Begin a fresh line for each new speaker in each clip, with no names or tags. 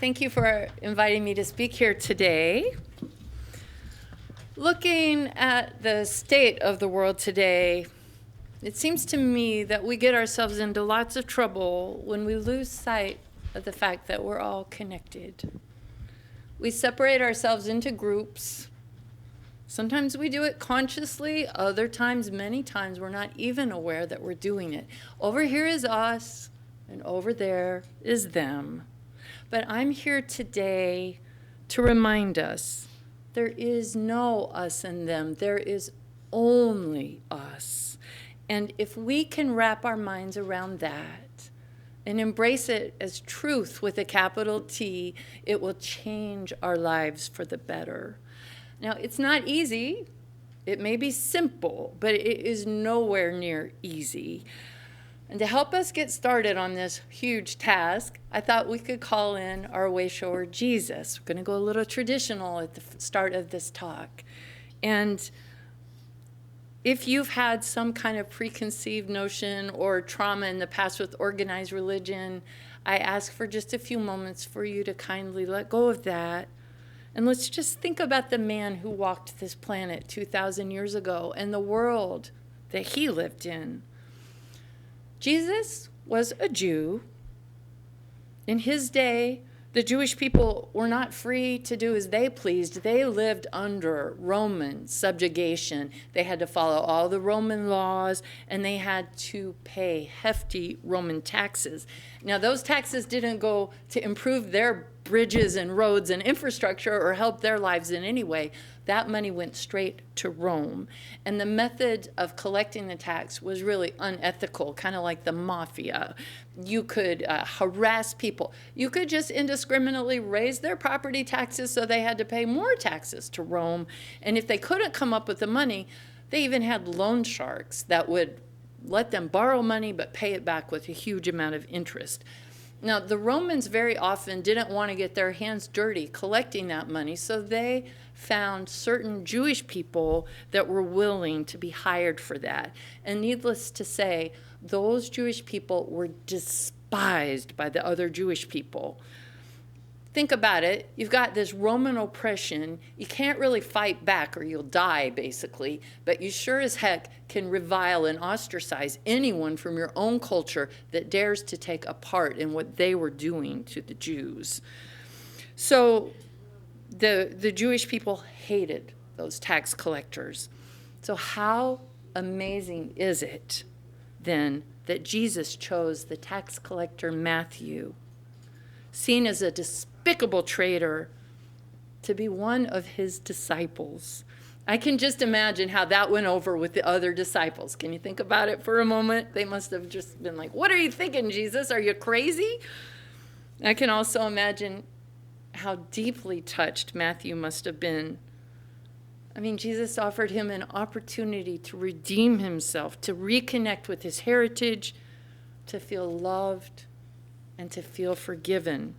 Thank you for inviting me to speak here today. Looking at the state of the world today, it seems to me that we get ourselves into lots of trouble when we lose sight of the fact that we're all connected. We separate ourselves into groups. Sometimes we do it consciously, other times, many times, we're not even aware that we're doing it. Over here is us, and over there is them. But I'm here today to remind us there is no us and them. There is only us. And if we can wrap our minds around that and embrace it as truth with a capital T, it will change our lives for the better. Now, it's not easy. It may be simple, but it is nowhere near easy. And to help us get started on this huge task, I thought we could call in our way shower, Jesus. We're going to go a little traditional at the start of this talk. And if you've had some kind of preconceived notion or trauma in the past with organized religion, I ask for just a few moments for you to kindly let go of that. And let's just think about the man who walked this planet 2,000 years ago and the world that he lived in. Jesus was a Jew. In his day, the Jewish people were not free to do as they pleased. They lived under Roman subjugation. They had to follow all the Roman laws, and they had to pay hefty Roman taxes. Now, those taxes didn't go to improve their bridges and roads and infrastructure or help their lives in any way. That money went straight to Rome. And the method of collecting the tax was really unethical, kind of like the mafia. You could harass people. You could just indiscriminately raise their property taxes so they had to pay more taxes to Rome. And if they couldn't come up with the money, they even had loan sharks that would let them borrow money but pay it back with a huge amount of interest. Now, the Romans very often didn't want to get their hands dirty collecting that money, so they found certain Jewish people that were willing to be hired for that. And needless to say, those Jewish people were despised by the other Jewish people. Think about it. You've got this Roman oppression. You can't really fight back or you'll die, basically. But you sure as heck can revile and ostracize anyone from your own culture that dares to take a part in what they were doing to the Jews. So the Jewish people hated those tax collectors. So how amazing is it, then, that Jesus chose the tax collector Matthew, seen as a despicable traitor, to be one of his disciples. I can just imagine how that went over with the other disciples. Can you think about it for a moment? They must have just been like, "What are you thinking, Jesus? Are you crazy?" I can also imagine how deeply touched Matthew must have been. I mean, Jesus offered him an opportunity to redeem himself, to reconnect with his heritage, to feel loved, and to feel forgiven.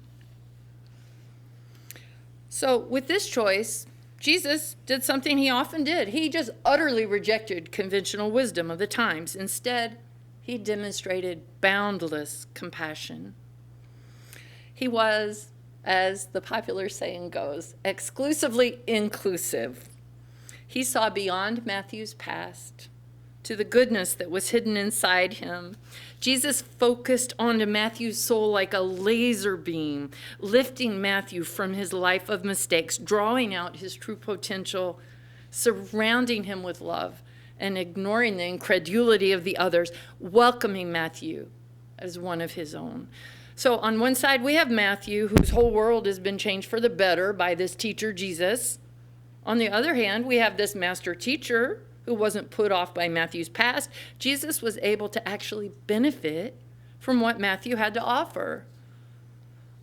So with this choice, Jesus did something he often did. He just utterly rejected conventional wisdom of the times. Instead, he demonstrated boundless compassion. He was, as the popular saying goes, exclusively inclusive. He saw beyond Matthew's past to the goodness that was hidden inside him. Jesus focused onto Matthew's soul like a laser beam, lifting Matthew from his life of mistakes, drawing out his true potential, surrounding him with love, and ignoring the incredulity of the others, welcoming Matthew as one of his own. So on one side, we have Matthew, whose whole world has been changed for the better by this teacher, Jesus. On the other hand, we have this master teacher who wasn't put off by Matthew's past. Jesus was able to actually benefit from what Matthew had to offer.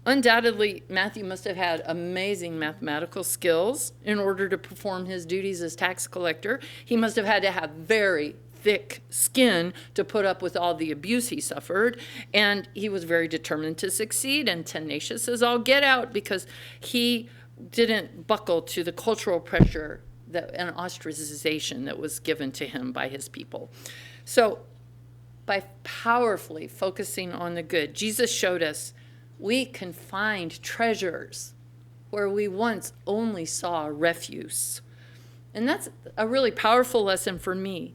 Undoubtedly, Matthew must have had amazing mathematical skills in order to perform his duties as tax collector. He must have had to have very thick skin to put up with all the abuse he suffered. And he was very determined to succeed and tenacious as all get out, because he didn't buckle to the cultural pressure and ostracization that was given to him by his people. So by powerfully focusing on the good, Jesus showed us we can find treasures where we once only saw refuse. And that's a really powerful lesson for me.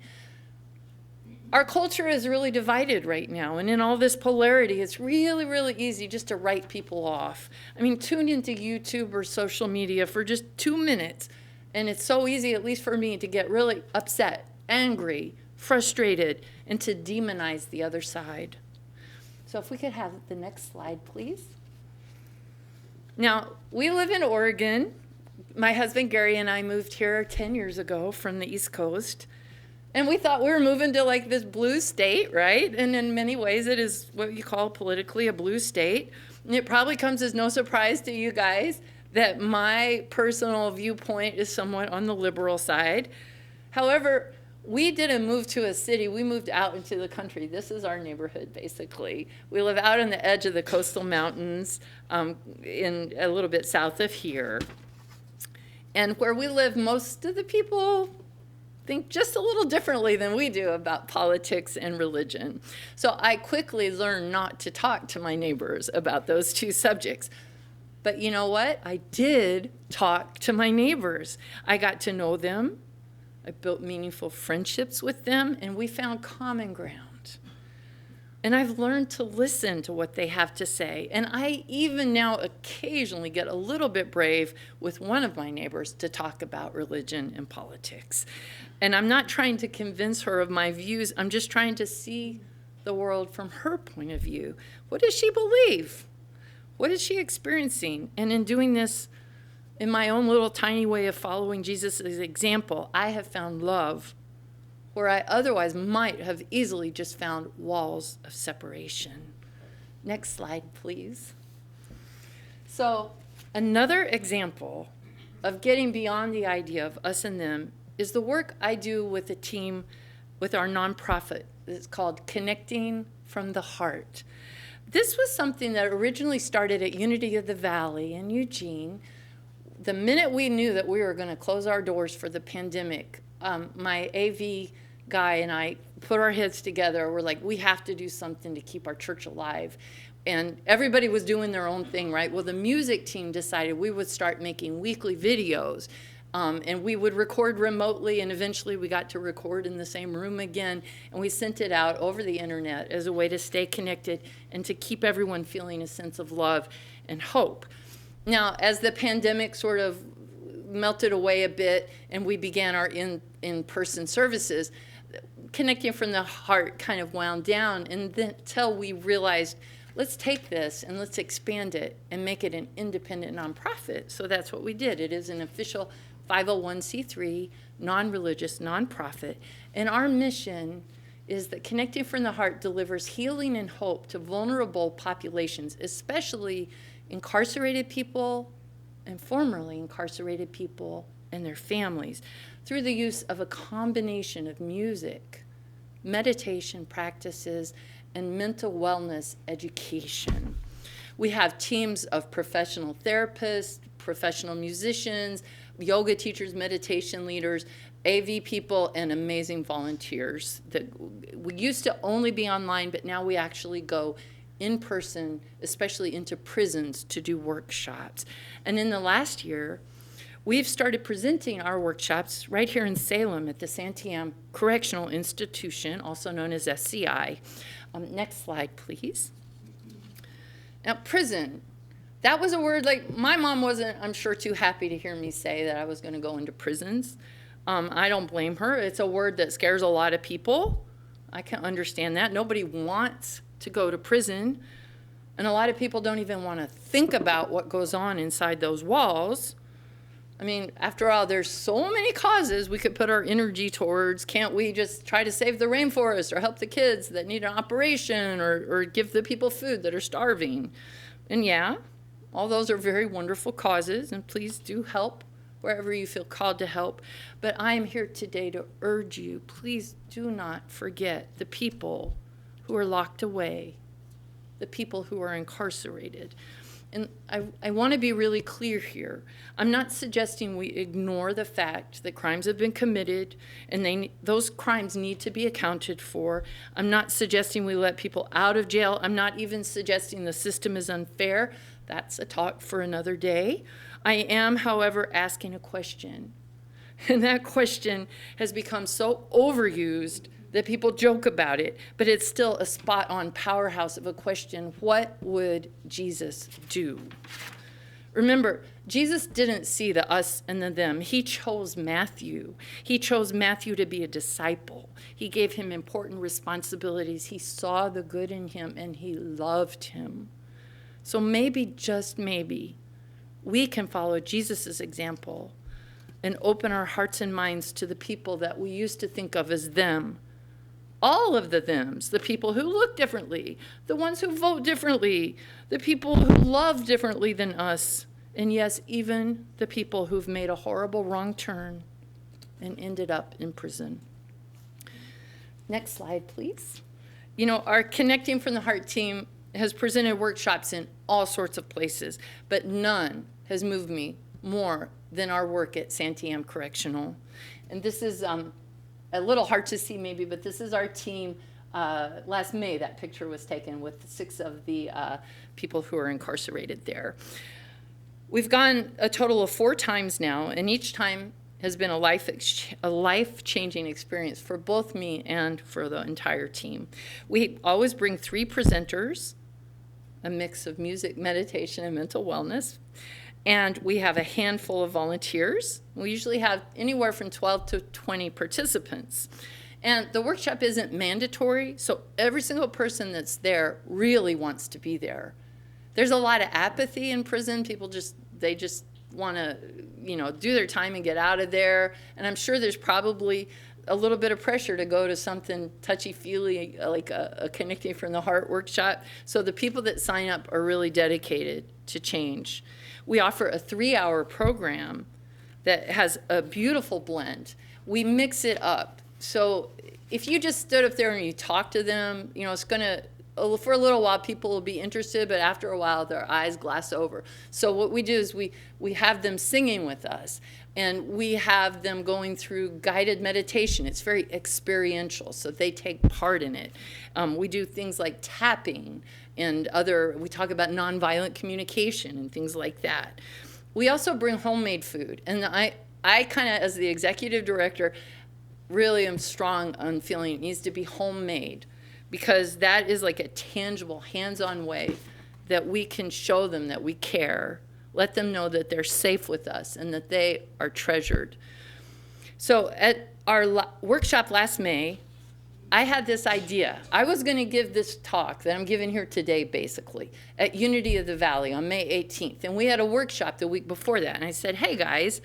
Our culture is really divided right now, and in all this polarity, it's really, really easy just to write people off. I mean, tune into YouTube or social media for just 2 minutes, and it's so easy, at least for me, to get really upset, angry, frustrated, and to demonize the other side. So if we could have the next slide, please. Now, we live in Oregon. My husband Gary and I moved here 10 years ago from the East Coast. And we thought we were moving to like this blue state, right? And in many ways, it is what you call politically a blue state. And it probably comes as no surprise to you guys that my personal viewpoint is somewhat on the liberal side. However, we didn't move to a city. We moved out into the country. This is our neighborhood, basically. We live out on the edge of the coastal mountains in a little bit south of here. And where we live, most of the people think just a little differently than we do about politics and religion. So I quickly learned not to talk to my neighbors about those two subjects. But you know what? I did talk to my neighbors. I got to know them. I built meaningful friendships with them, and we found common ground. And I've learned to listen to what they have to say. And I even now occasionally get a little bit brave with one of my neighbors to talk about religion and politics. And I'm not trying to convince her of my views. I'm just trying to see the world from her point of view. What does she believe? What is she experiencing? And in doing this, in my own little tiny way of following Jesus' example, I have found love where I otherwise might have easily just found walls of separation. Next slide, please. So another example of getting beyond the idea of us and them is the work I do with a team with our nonprofit. It's called Connecting from the Heart. This was something that originally started at Unity of the Valley in Eugene. The minute we knew that we were going to close our doors for the pandemic, my AV guy and I put our heads together. We're like, we have to do something to keep our church alive. And everybody was doing their own thing, right? Well, the music team decided we would start making weekly videos. And we would record remotely, and eventually we got to record in the same room again. And we sent it out over the internet as a way to stay connected and to keep everyone feeling a sense of love and hope. Now, as the pandemic sort of melted away a bit and we began our in-person services, Connecting from the Heart kind of wound down until we realized, let's take this and let's expand it and make it an independent nonprofit. So that's what we did. It is an official 501c3, non-religious nonprofit. And our mission is that Connecting from the Heart delivers healing and hope to vulnerable populations, especially incarcerated people and formerly incarcerated people and their families, through the use of a combination of music, meditation practices, and mental wellness education. We have teams of professional therapists, professional musicians, yoga teachers, meditation leaders, AV people, and amazing volunteers. That we used to only be online, but now we actually go in person, especially into prisons, to do workshops. And in the last year, we've started presenting our workshops right here in Salem at the Santiam Correctional Institution, also known as SCI. Next slide, please. Now, prison. That was a word, like, my mom wasn't, I'm sure, too happy to hear me say that I was going to go into prisons. I don't blame her. It's a word that scares a lot of people. I can understand that. Nobody wants to go to prison. And a lot of people don't even want to think about what goes on inside those walls. I mean, after all, there's so many causes we could put our energy towards. Can't we just try to save the rainforest or help the kids that need an operation or give the people food that are starving? And yeah, all those are very wonderful causes, and please do help wherever you feel called to help. But I am here today to urge you, please do not forget the people who are locked away, the people who are incarcerated. And I want to be really clear here. I'm not suggesting we ignore the fact that crimes have been committed and those crimes need to be accounted for. I'm not suggesting we let people out of jail. I'm not even suggesting the system is unfair. That's a talk for another day. I am, however, asking a question. And that question has become so overused that people joke about it, but it's still a spot-on powerhouse of a question. What would Jesus do? Remember, Jesus didn't see the us and the them. He chose Matthew. He chose Matthew to be a disciple. He gave him important responsibilities. He saw the good in him, and he loved him. So maybe, just maybe, we can follow Jesus' example and open our hearts and minds to the people that we used to think of as them. All of the thems, the people who look differently, the ones who vote differently, the people who love differently than us, and yes, even the people who've made a horrible wrong turn and ended up in prison. Next slide, please. You know, our Connecting from the Heart team has presented workshops in all sorts of places, but none has moved me more than our work at Santiam Correctional. And this is a little hard to see maybe, but this is our team. Last May, that picture was taken with 6 of the people who are incarcerated there. We've gone a total of 4 times now, and each time has been a life-changing experience for both me and for the entire team. We always bring 3 presenters, a mix of music, meditation, and mental wellness. And we have a handful of volunteers. We usually have anywhere from 12 to 20 participants. And the workshop isn't mandatory, so every single person that's there really wants to be there. There's a lot of apathy in prison. People just want to, do their time and get out of there. And I'm sure there's probably a little bit of pressure to go to something touchy-feely like a Connecting from the Heart workshop. So the people that sign up are really dedicated to change. We offer a 3-hour program that has a beautiful blend. We mix it up. So if you just stood up there and you talked to them, it's going to, for a little while, people will be interested, but after a while, their eyes glass over. So what we do is we have them singing with us, and we have them going through guided meditation. It's very experiential, so they take part in it. We do things like tapping and we talk about nonviolent communication and things like that. We also bring homemade food, and I kind of, as the executive director, really am strong on feeling it needs to be homemade, because that is like a tangible, hands-on way that we can show them that we care, let them know that they're safe with us and that they are treasured. So at our workshop last May, I had this idea. I was going to give this talk that I'm giving here today, basically, at Unity of the Valley on May 18th. And we had a workshop the week before that. And I said, hey, guys,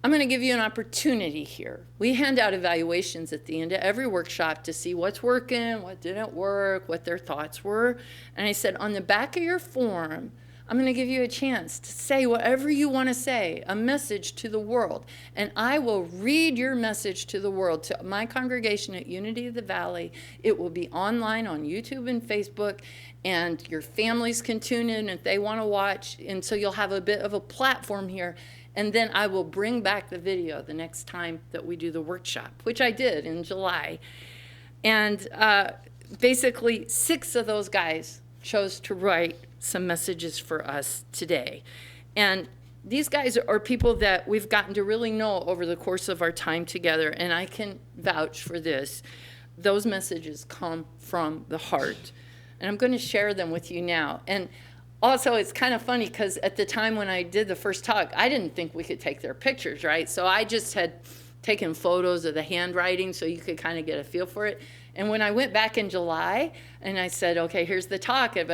I'm going to give you an opportunity here. We hand out evaluations at the end of every workshop to see what's working, what didn't work, what their thoughts were. And I said, on the back of your form, I'm going to give you a chance to say whatever you want to say, a message to the world. And I will read your message to the world, to my congregation at Unity of the Valley. It will be online on YouTube and Facebook, and your families can tune in if they want to watch. And so you'll have a bit of a platform here. And then I will bring back the video the next time that we do the workshop, which I did in July. And basically 6 of those guys chose to write some messages for us today. And these guys are people that we've gotten to really know over the course of our time together, and I can vouch for this. Those messages come from the heart. And I'm going to share them with you now. And also, it's kind of funny because at the time when I did the first talk, I didn't think we could take their pictures, right? So I just had taken photos of the handwriting so you could kind of get a feel for it. And when I went back in July and I said, okay, here's the talk, and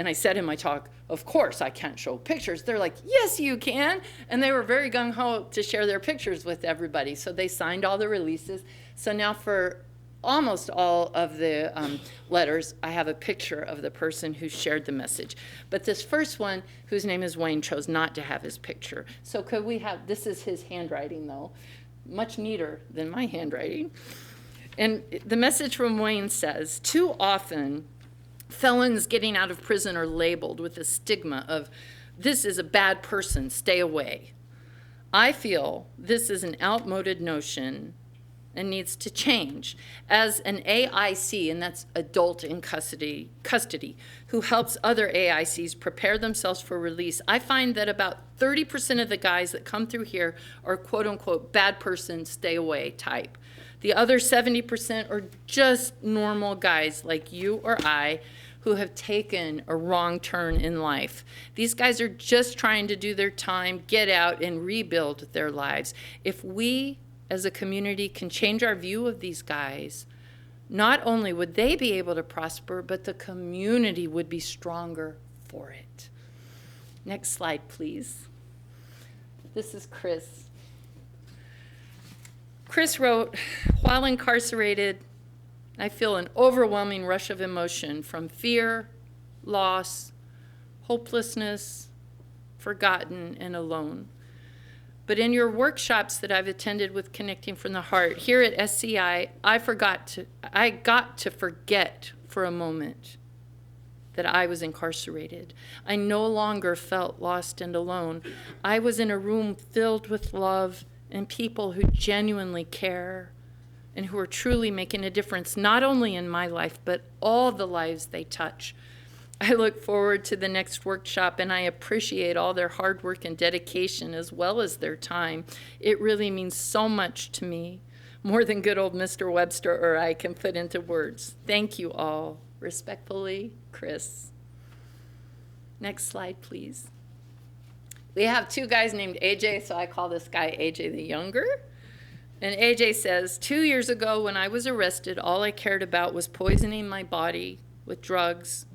I said in my talk, of course I can't show pictures. They're like, yes, you can. And they were very gung-ho to share their pictures with everybody. So they signed all the releases. So now for almost all of the letters, I have a picture of the person who shared the message. But this first one, whose name is Wayne, chose not to have his picture. So could we have, this is his handwriting though, much neater than my handwriting. And the message from Wayne says, too often Felons getting out of prison are labeled with a stigma of, this is a bad person, stay away. I feel this is an outmoded notion and needs to change. As an AIC, and that's adult in custody, who helps other AICs prepare themselves for release, I find that about 30% of the guys that come through here are quote unquote bad person, stay away type. The other 70% are just normal guys like you or I who have taken a wrong turn in life. These guys are just trying to do their time, get out, and rebuild their lives. If we as a community can change our view of these guys, not only would they be able to prosper, but the community would be stronger for it. Next slide, please. This is Chris. Chris wrote, while incarcerated, I feel an overwhelming rush of emotion from fear, loss, hopelessness, forgotten, and alone. But in your workshops that I've attended with Connecting from the Heart, here at SCI, I got to forget for a moment that I was incarcerated. I no longer felt lost and alone. I was in a room filled with love and people who genuinely care and who are truly making a difference, not only in my life, but all the lives they touch. I look forward to the next workshop, and I appreciate all their hard work and dedication as well as their time. It really means so much to me, more than good old Mr. Webster or I can put into words. Thank you all. Respectfully, Chris. Next slide, please. We have two guys named AJ, so I call this guy AJ the Younger. And AJ says, 2 years ago when I was arrested, all I cared about was poisoning my body with drugs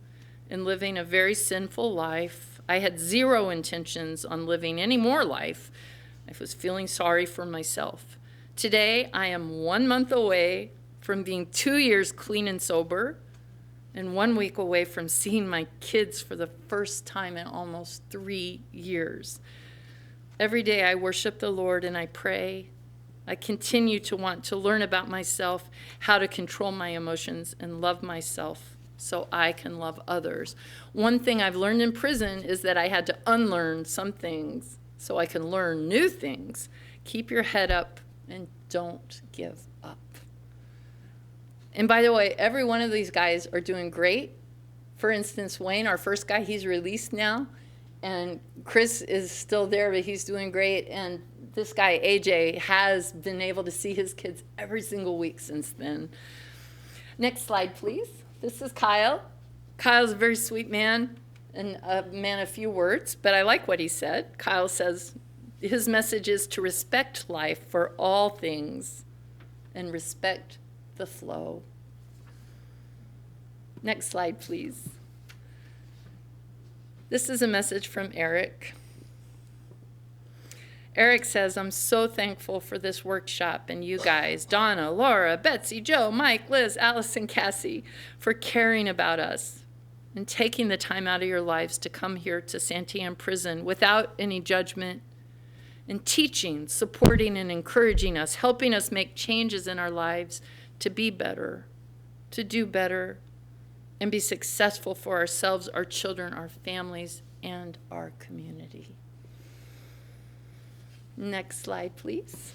and living a very sinful life. I had zero intentions on living any more life. I was feeling sorry for myself. Today, I am 1 month away from being 2 years clean and sober, and 1 week away from seeing my kids for the first time in almost 3 years. Every day I worship the Lord and I pray. I continue to want to learn about myself, how to control my emotions and love myself so I can love others. One thing I've learned in prison is that I had to unlearn some things so I can learn new things. Keep your head up and don't give up. And by the way, every one of these guys are doing great. For instance, Wayne, our first guy, he's released now. And Chris is still there, but he's doing great. And this guy, AJ, has been able to see his kids every single week since then. Next slide, please. This is Kyle. Kyle's a very sweet man and a man of few words, but I like what he said. Kyle says his message is to respect life for all things and respect the flow. Next slide, please. This is a message from Eric. Eric says, I'm so thankful for this workshop and you guys, Donna, Laura, Betsy, Joe, Mike, Liz, Allison, Cassie, for caring about us and taking the time out of your lives to come here to Santiam Prison without any judgment and teaching, supporting, and encouraging us, helping us make changes in our lives to be better, to do better, and be successful for ourselves, our children, our families, and our community. Next slide, please.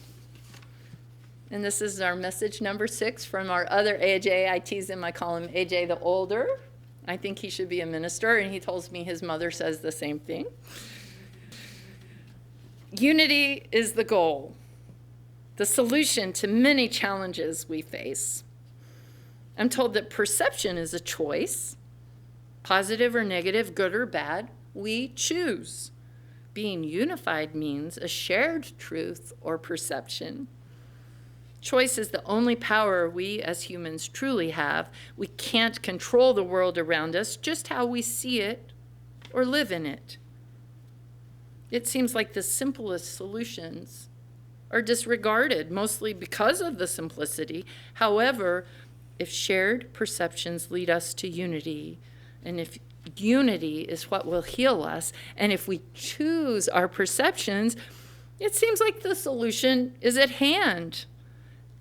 And this is our message number 6 from our other AJ. I tease him, I call him AJ the Older. I think he should be a minister, and he tells me his mother says the same thing. Unity is the goal, the solution to many challenges we face. I'm told that perception is a choice, positive or negative, good or bad, we choose. Being unified means a shared truth or perception. Choice is the only power we as humans truly have. We can't control the world around us, just how we see it or live in it. It seems like the simplest solutions are disregarded, mostly because of the simplicity. However, if shared perceptions lead us to unity, and if unity is what will heal us, and if we choose our perceptions, it seems like the solution is at hand.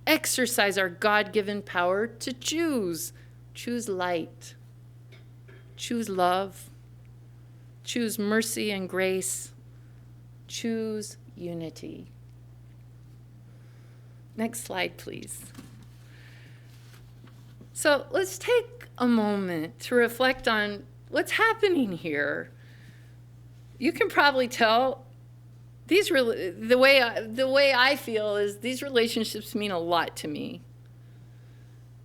Exercise our God-given power to choose. Choose light. Choose love. Choose mercy and grace. Choose unity. Next slide, please. So let's take a moment to reflect on what's happening here. You can probably tell the way I feel is these relationships mean a lot to me.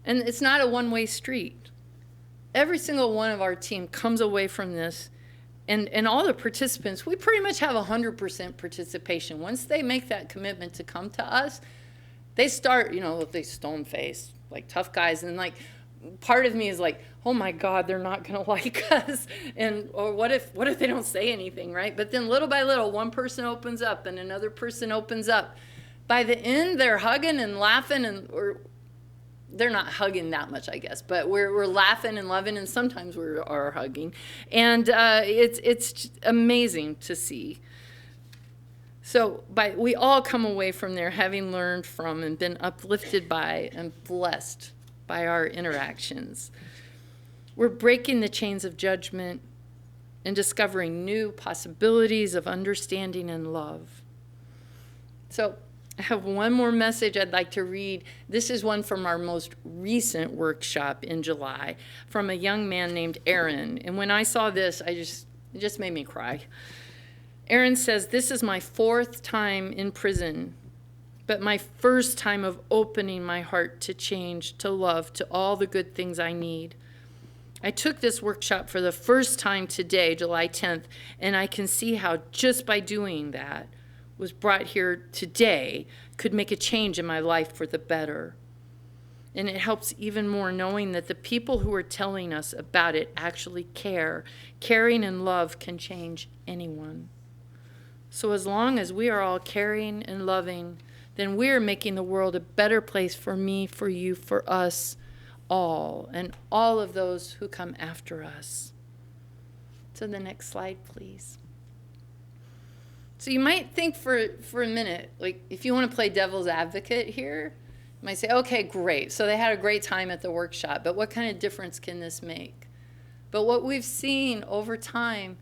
And it's not a one-way street. Every single one of our team comes away from this, and all the participants, we pretty much have 100% participation. Once they make that commitment to come to us, they start, with these stone face, like tough guys, and like part of me is like, oh my God, they're not gonna like us, or what if they don't say anything, right? But then little by little, one person opens up and another person opens up. By the end, they're hugging and laughing, or they're not hugging that much, I guess, but we're laughing and loving, and sometimes we are hugging, and it's amazing to see. So we all come away from there having learned from and been uplifted by and blessed by our interactions. We're breaking the chains of judgment and discovering new possibilities of understanding and love. So I have one more message I'd like to read. This is one from our most recent workshop in July from a young man named Aaron. And when I saw this, it just made me cry. Aaron says, "This is my 4th time in prison, but my first time of opening my heart to change, to love, to all the good things I need. I took this workshop for the first time today, July 10th, and I can see how just by doing that, was brought here today, could make a change in my life for the better. And it helps even more knowing that the people who are telling us about it actually care. Caring and love can change anyone. So as long as we are all caring and loving, then we're making the world a better place for me, for you, for us all, and all of those who come after us." So the next slide, please. So you might think for a minute, like if you want to play devil's advocate here, you might say, okay, great. So they had a great time at the workshop, but what kind of difference can this make? But what we've seen over time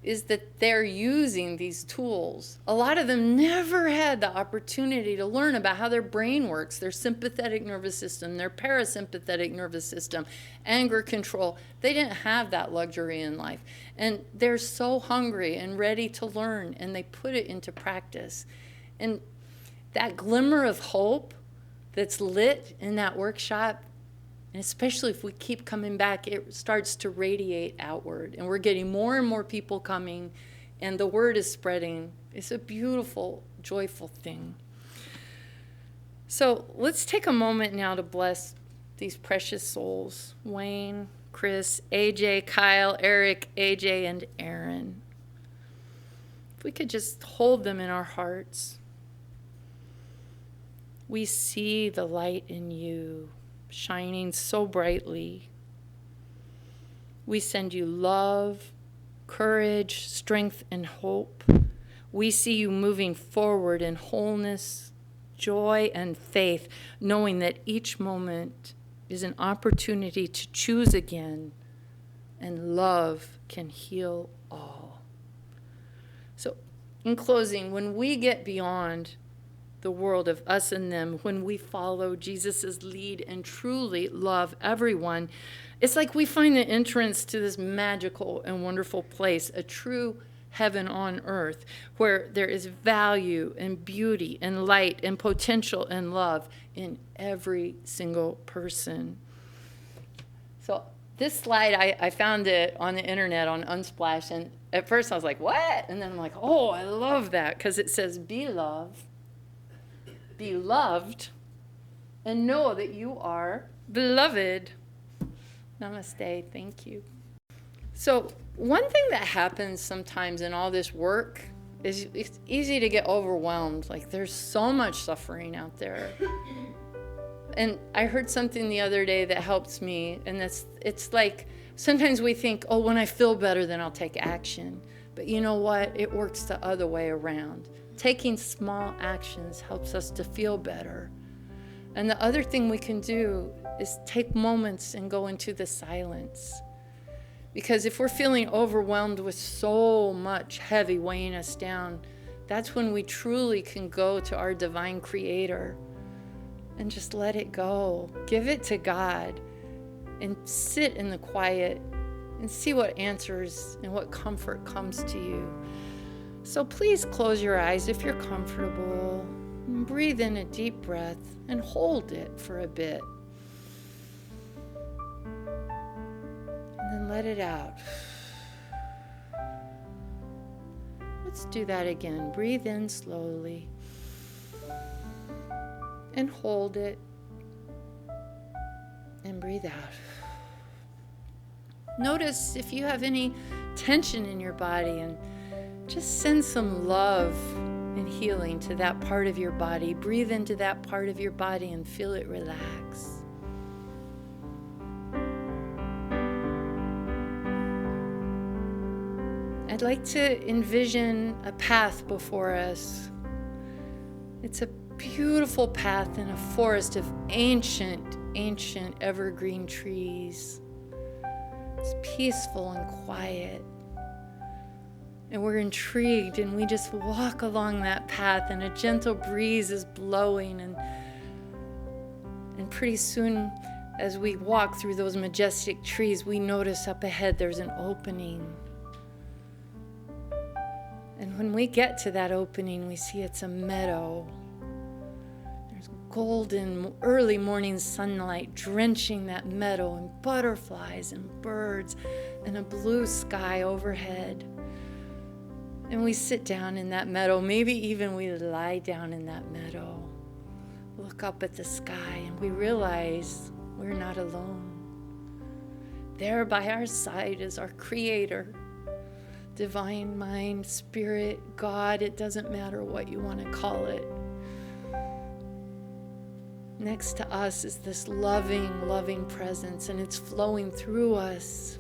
is that they're using these tools. A lot of them never had the opportunity to learn about how their brain works, their sympathetic nervous system, their parasympathetic nervous system, anger control. They didn't have that luxury in life. And they're so hungry and ready to learn, and they put it into practice. And that glimmer of hope that's lit in that workshop, and especially if we keep coming back, it starts to radiate outward. And we're getting more and more people coming, and the word is spreading. It's a beautiful, joyful thing. So let's take a moment now to bless these precious souls: Wayne, Chris, AJ, Kyle, Eric, AJ, and Aaron. If we could just hold them in our hearts. We see the light in you, shining so brightly. We send you love, courage, strength, and hope. We see you moving forward in wholeness, joy, and faith, knowing that each moment is an opportunity to choose again, and love can heal all. So, in closing, when we get beyond the world of us and them, when we follow Jesus' lead and truly love everyone, it's like we find the entrance to this magical and wonderful place, a true heaven on earth, where there is value and beauty and light and potential and love in every single person. So this slide, I found it on the internet on Unsplash, and at first I was like, what? And then I'm like, oh, I love that, because it says, be loved, and know that you are beloved. Namaste. Thank you. So one thing that happens sometimes in all this work is it's easy to get overwhelmed. Like, there's so much suffering out there. And I heard something the other day that helps me, and it's like sometimes we think, oh, when I feel better, then I'll take action. But you know what? It works the other way around. Taking small actions helps us to feel better. And the other thing we can do is take moments and go into the silence. Because if we're feeling overwhelmed with so much heavy weighing us down, that's when we truly can go to our divine creator and just let it go. Give it to God and sit in the quiet and see what answers and what comfort comes to you. So please close your eyes if you're comfortable. And breathe in a deep breath and hold it for a bit. And then let it out. Let's do that again. Breathe in slowly and hold it and breathe out. Notice if you have any tension in your body, and just send some love and healing to that part of your body. Breathe into that part of your body and feel it relax. I'd like to envision a path before us. It's a beautiful path in a forest of ancient evergreen trees. It's peaceful and quiet. And we're intrigued, and we just walk along that path, and a gentle breeze is blowing, and pretty soon as we walk through those majestic trees, we notice up ahead there's an opening. And when we get to that opening, we see it's a meadow. There's golden early morning sunlight drenching that meadow, and butterflies and birds and a blue sky overhead. And we sit down in that meadow. Maybe even we lie down in that meadow, look up at the sky, and we realize we're not alone. There by our side is our Creator, divine mind, spirit, God. It doesn't matter what you want to call it. Next to us is this loving presence, and it's flowing through us.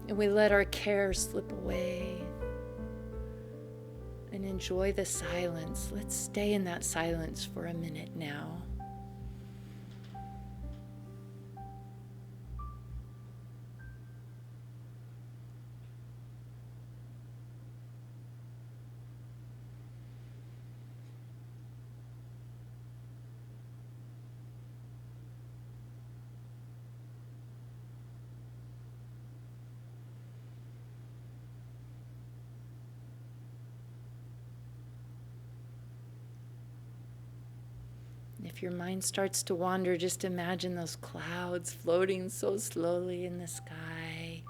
And we let our care slip away and enjoy the silence. Let's stay in that silence for a minute now. If your mind starts to wander, just imagine those clouds floating so slowly in the sky.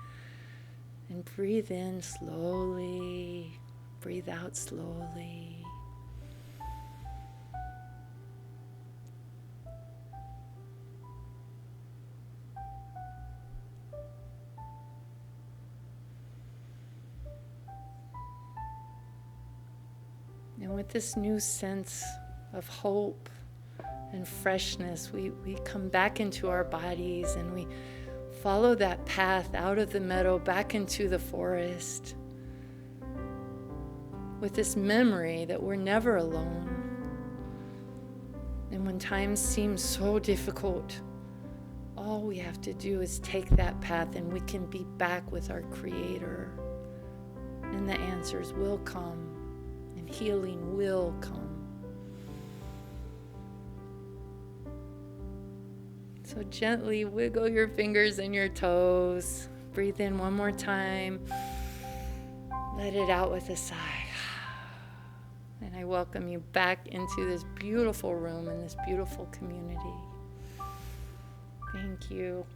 And breathe in slowly, breathe out slowly. And with this new sense of hope and freshness, we come back into our bodies, and we follow that path out of the meadow back into the forest with this memory that we're never alone. And when times seem so difficult, all we have to do is take that path, and we can be back with our Creator, and the answers will come, and healing will come. So gently wiggle your fingers and your toes. Breathe in one more time. Let it out with a sigh. And I welcome you back into this beautiful room and this beautiful community. Thank you.